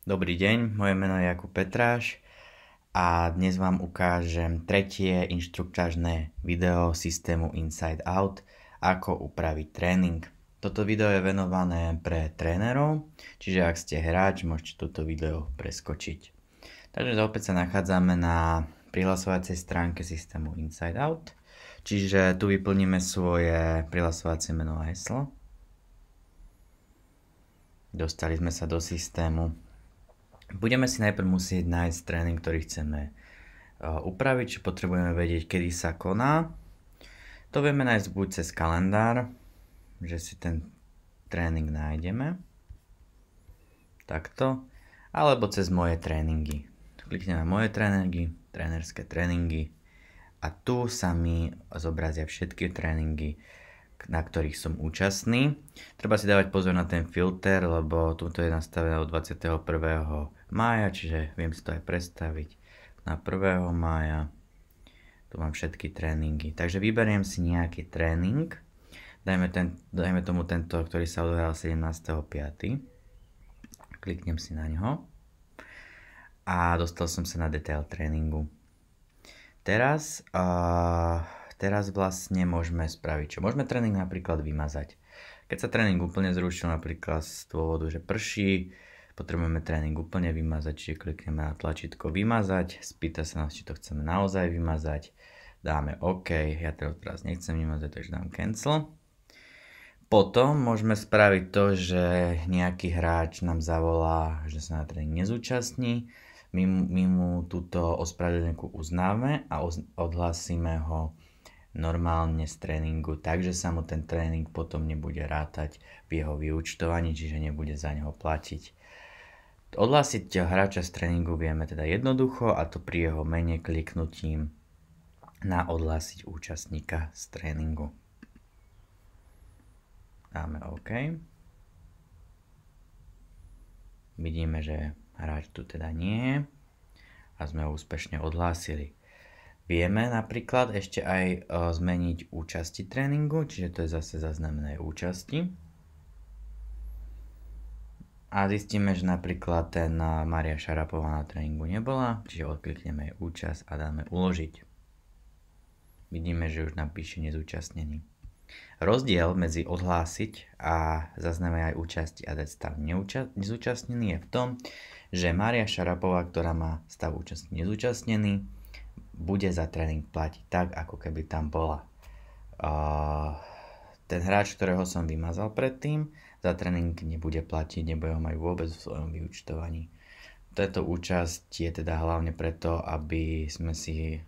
Dobrý deň, moje meno je Jakub Petráš a dnes vám ukážem tretie inštruktážne video systému Inside Out, ako upraviť tréning. Toto video je venované pre trénerov, čiže ak ste hráč, môžete toto video preskočiť. Takže opäť sa nachádzame na prihlasovacej stránke systému Inside Out, čiže tu vyplníme svoje prihlasovacie meno a heslo. Dostali sme sa do systému. Budeme si najprv musieť nájsť tréning, ktorý chceme upraviť, či potrebujeme vedieť, kedy sa koná. To vieme nájsť buď cez kalendár, že si ten tréning nájdeme, takto, alebo cez moje tréningy. Klikneme moje tréningy, trénerské tréningy a tu sa mi zobrazia všetky tréningy, na ktorých som účastný. Treba si dávať pozor na ten filter, lebo toto je nastavené od 21. mája, čiže viem si to aj predstaviť na 1. mája. Tu mám všetky tréningy. Takže vyberiem si nejaký tréning. Dajme tomu tento, ktorý sa odohral 17.5. Kliknem si na ňo. A dostal som sa na detail tréningu. Teraz vlastne môžeme spraviť čo? Môžeme tréning napríklad vymazať. Keď sa tréning úplne zrušil, napríklad z dôvodu, že prší, potrebujeme tréning úplne vymazať, čiže klikneme na tlačítko vymazať, spýta sa nás, či to chceme naozaj vymazať, dáme OK, ja to teraz nechcem vymazať, takže dám cancel. Potom môžeme spraviť to, že nejaký hráč nám zavolá, že sa na tréning nezúčastní, my mu túto ospravedlnenku uznáme a odhlásime ho normálne z tréningu, takže sa mu ten tréning potom nebude rátať v jeho vyúčtovaní, čiže nebude za neho platiť. Odhlásiť hráča z tréningu vieme teda jednoducho, a to pri jeho mene kliknutím na odhlásiť účastníka z tréningu. Dáme OK. Vidíme, že hráč tu teda nie je a sme ho úspešne odhlásili. Vieme napríklad ešte aj zmeniť účasti tréningu, čiže to je zase zaznamené účasti. A zistíme, že napríklad ten Mária Šarapová na tréningu nebola, čiže odklikneme jej účasť a dáme uložiť. Vidíme, že už napíše nezúčastnený. Rozdiel medzi odhlásiť a zaznamenať aj účasti a dať stav nezúčastnený je v tom, že Mária Šarapová, ktorá má stav účasti nezúčastnený, bude za tréning platiť tak, ako keby tam bola. Ten hráč, ktorého som vymazal predtým, za tréning nebude platiť, nebude ho mať vôbec v svojom vyúčtovaní. Táto účasť je teda hlavne preto, aby sme si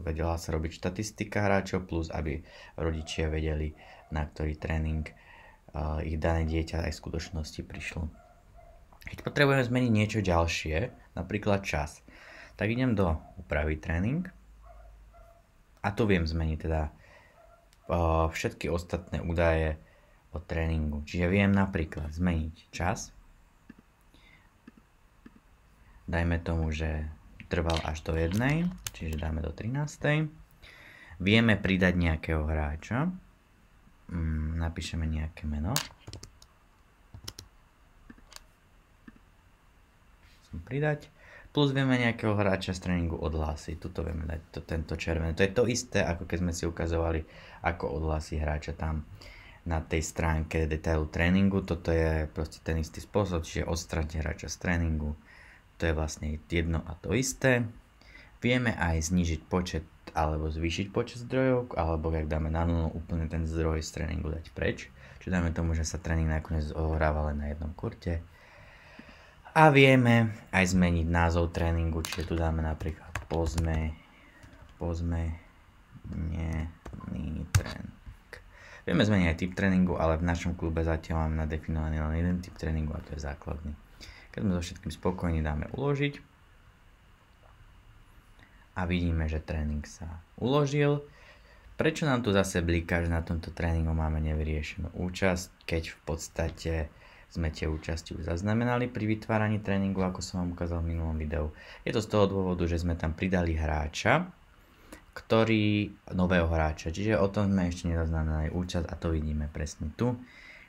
vedela sa robiť štatistika hráčov, plus aby rodičia vedeli, na ktorý tréning ich dané dieťa aj v skutočnosti prišlo. Keď potrebujeme zmeniť niečo ďalšie, napríklad čas, tak idem do úpravy tréning a tu viem zmeniť teda všetky ostatné údaje o tréningu. Čiže viem napríklad zmeniť čas. Dajme tomu, že trval až do 1, čiže dáme do 13. Vieme pridať nejakého hráča. Napíšeme nejaké meno. Pridať. Plus vieme nejakého hráča z tréningu odhlásiť. Tuto vieme dať tento červený. To je to isté, ako keď sme si ukazovali, ako odhlásiť hráča tam na tej stránke detailu tréningu. Toto je proste ten istý spôsob, čiže odstrániť hráča z tréningu. To je vlastne jedno a to isté. Vieme aj znížiť počet alebo zvýšiť počet zdrojov, alebo ak dáme na 0, úplne ten zdroj z tréningu dať preč. Čiže dáme tomu, že sa tréning nakoniec odohráva len na jednom kurte. A vieme aj zmeniť názov tréningu, čiže tu dáme napríklad pozmenený tréning. Vieme zmeniť aj typ tréningu, ale v našom klube zatiaľ máme nadefinovaný len jeden typ tréningu a to je základný. Keď sme so všetkým spokojní, dáme uložiť a vidíme, že tréning sa uložil. Prečo nám tu zase bliká, že na tomto tréningu máme nevyriešenú účasť, keď v podstate sme tie účasti už zaznamenali pri vytváraní tréningu, ako som vám ukázal v minulom videu. Je to z toho dôvodu, že sme tam pridali hráča, nového hráča, čiže o tom sme ešte nezaznamenali účasť a to vidíme presne tu.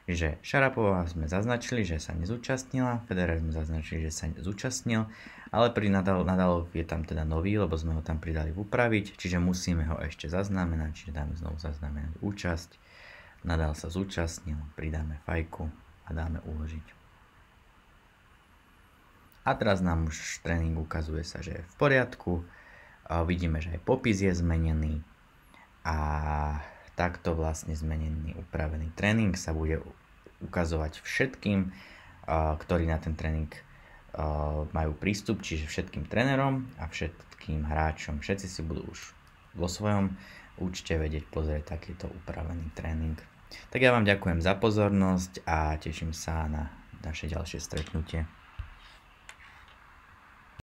že Šarapová sme zaznačili, že sa nezúčastnila, Federer sme zaznačili, že sa zúčastnil, ale pri Nadalov je tam teda nový, lebo sme ho tam pridali upraviť, čiže musíme ho ešte zaznamenať, čiže dáme znovu zaznamenať účasť. Nadal sa zúčastnil, pridáme fajku a dáme uložiť. A teraz nám už tréning ukazuje sa, že je v poriadku. Vidíme, že aj popis je zmenený a takto vlastne zmenený, upravený tréning sa bude ukazovať všetkým, ktorí na ten tréning majú prístup, čiže všetkým trénerom a všetkým hráčom. Všetci si budú už vo svojom účte vedieť pozrieť takýto upravený tréning. Tak ja vám ďakujem za pozornosť a teším sa na naše ďalšie stretnutie.